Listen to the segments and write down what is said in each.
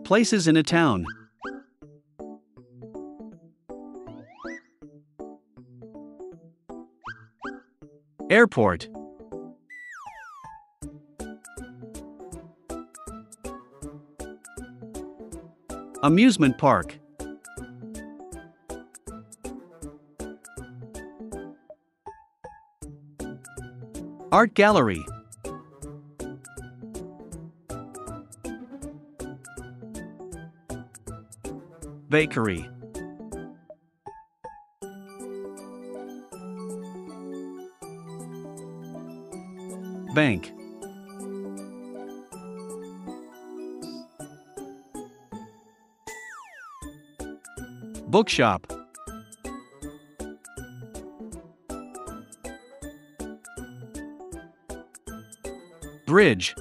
Places in a town. Airport. Amusement park. Art gallery. Bakery. Bank. Bookshop. Bridge.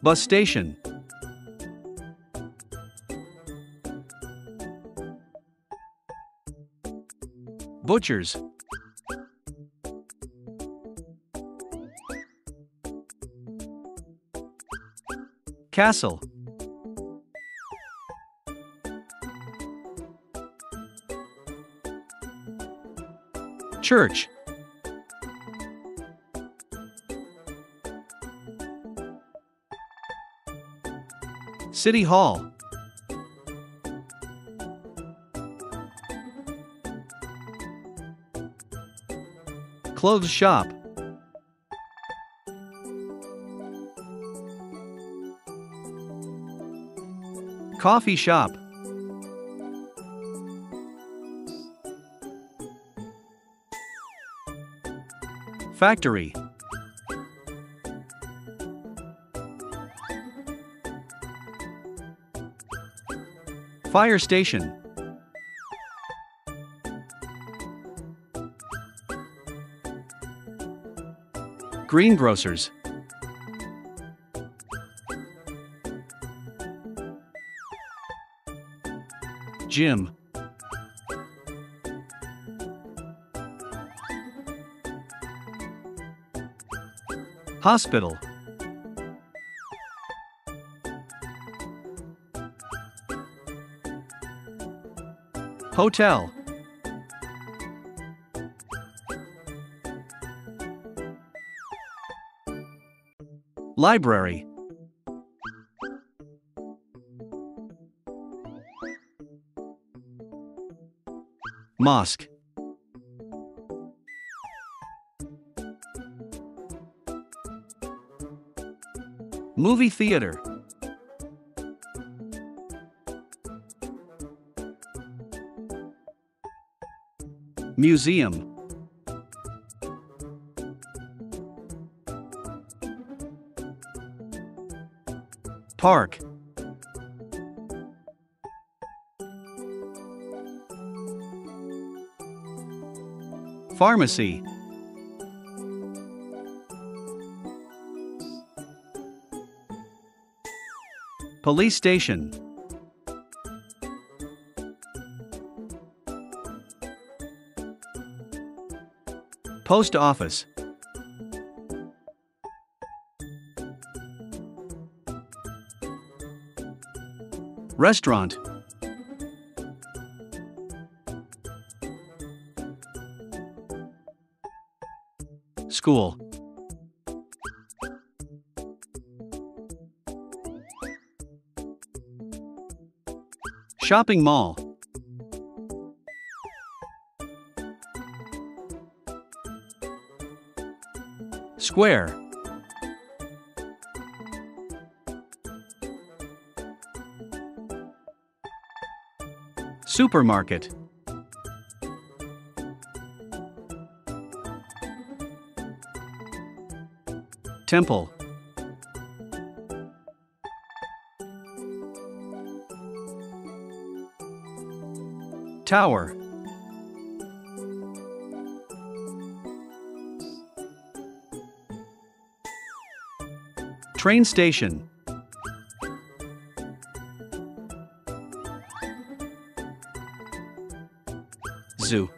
Bus station. Butchers. Castle. Church. City Hall. Clothes shop. Coffee shop. Factory. Fire station. Greengrocers. Gym. Hospital. Hotel. Library. Mosque. Movie theater. Museum. Park. Pharmacy. Police station. Post office. Restaurant. School. Shopping mall. Square. Supermarket. Temple. Tower. Train station. Zoo.